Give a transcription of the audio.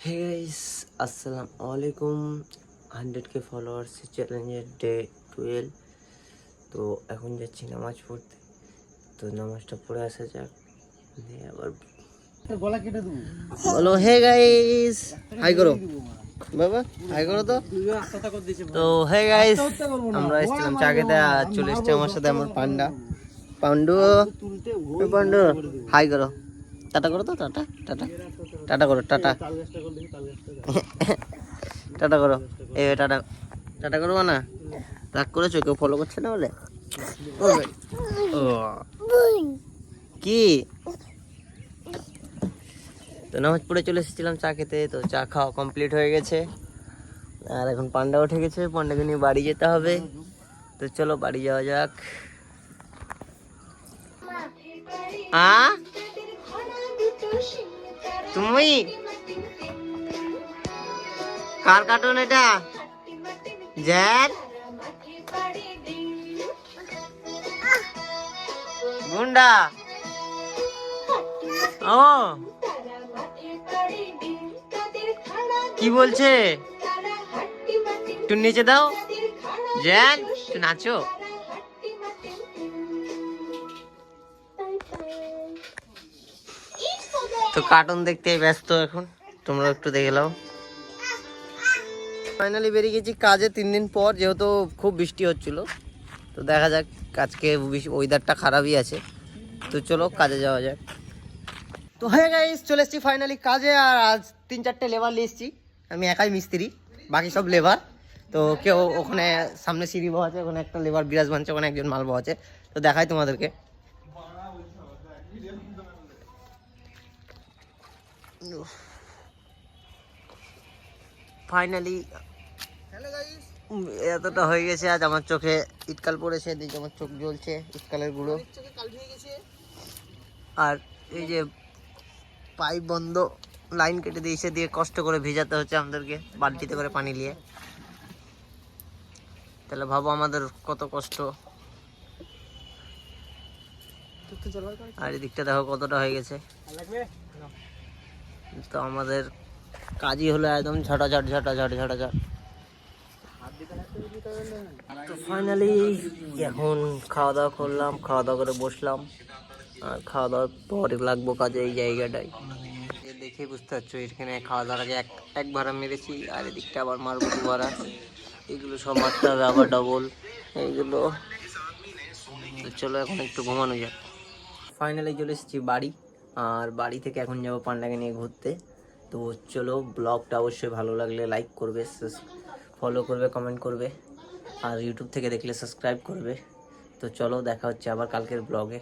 Hey guys, আসসালামু আলাইকুম। 100K followers চ্যালেঞ্জের ডে 12। তো এখন যাচ্ছি নামাজ পড়তে। তো নামাজটা পড়ে আসা যাক, দিয়ে আবার বলো হে গাইস, হাই করো বাবা, হাই করো তো। তো হে গাইস, আমরা এসেছিলাম চা খেতে, আর চলে এসছে আমার সাথে আমার পান্ডা পান্ডু। পান্ডু হাই করো, টাটা করো তো, টাটা টাটা টাটা করো, টাটা টাটা করো, এ টাটা টাটা করবো না? রাগ করেছো? কেউ ফলো করছে না বলে? ও কি? তো নামাজ পড়ে চলে এসেছিলাম চা খেতে। তো চা খাওয়া কমপ্লিট হয়ে গেছে, আর এখন পান্ডা উঠে গেছে। পান্ডাকে নিয়ে বাড়ি যেতে হবে। তো চলো বাড়ি যাওয়া যাক। তুমি কার কার্টুন এটা? জ্যাক গুন্ডা। ও কি বলছে? একটু নিচে দাও জ্যাক, একটু নাচো। তো কার্টুন দেখতে ব্যস্ত এখন, তোমরা একটু দেখে নাও। ফাইনালি বেরিয়ে গেছি কাজে 3 দিন পর, যেহেতু খুব বৃষ্টি হচ্ছিল। তো দেখা যাক, আজকে ওয়েদারটা খারাপই আছে। তো চলো কাজে যাওয়া যাক। তো হ্যাঁ গাইস, চলে এসেছি ফাইনালি কাজে। আর আজ 3-4টে লেবার নিয়ে এসেছি। আমি একাই মিস্ত্রি, বাকি সব লেবার। তো কেউ ওখানে সামনে সিঁড়ি বো আছে, ওখানে একটা লেবার বিরাজ বানছে, ওখানে একজন মাল বো আছে। তো দেখাই তোমাদেরকে। ফাইনালি এতটা হয়ে গেছে। আজ আমার চোখে ইটকাল পড়েছে, দিকে আমার চোখ জ্বলছে, ইটকালের গুঁড়ো। আর এই যে পাইপ বন্ধ, লাইন কেটে দিয়েছে, দিয়ে কষ্ট করে ভিজাতে হচ্ছে আমাদেরকে বালতিতে করে পানি নিয়ে। তাহলে ভাবো আমাদের কত কষ্ট। আর এদিকটা দেখো কতটা হয়ে গেছে। তো আমাদের কাজই হলো একদম ঝটাঝট ঝটাঝট ঝটাঝট। তো ফাইনালি এখন খাওয়া দাওয়া করলাম, খাওয়া দাওয়া করে বসলাম। আর খাওয়া দাওয়ার পরে লাগবো কাজে এই জায়গাটায়। দেখে বুঝতে পারছো, এখানে খাওয়া দাওয়ার আগে এক ভাড়া মেরেছি, আর এদিকটা আবার মারবো 2 ভাড়া। এগুলো সব মারতে হবে আবার ডবল এইগুলো। তো চলো এখন একটু ঘুমানো যাক। ফাইনালি চলে এসেছি বাড়ি, আর বাড়ি থেকে এখন যাবো পান্ডাকে নিয়ে ঘুরতে। তো চলো, ব্লগটা অবশ্যই ভালো লাগলে লাইক করবে, ফলো করবে, কমেন্ট করবে, আর ইউটিউব থেকে দেখলে সাবস্ক্রাইব করবে। তো চলো দেখা হচ্ছে আবার কালকের ব্লগে।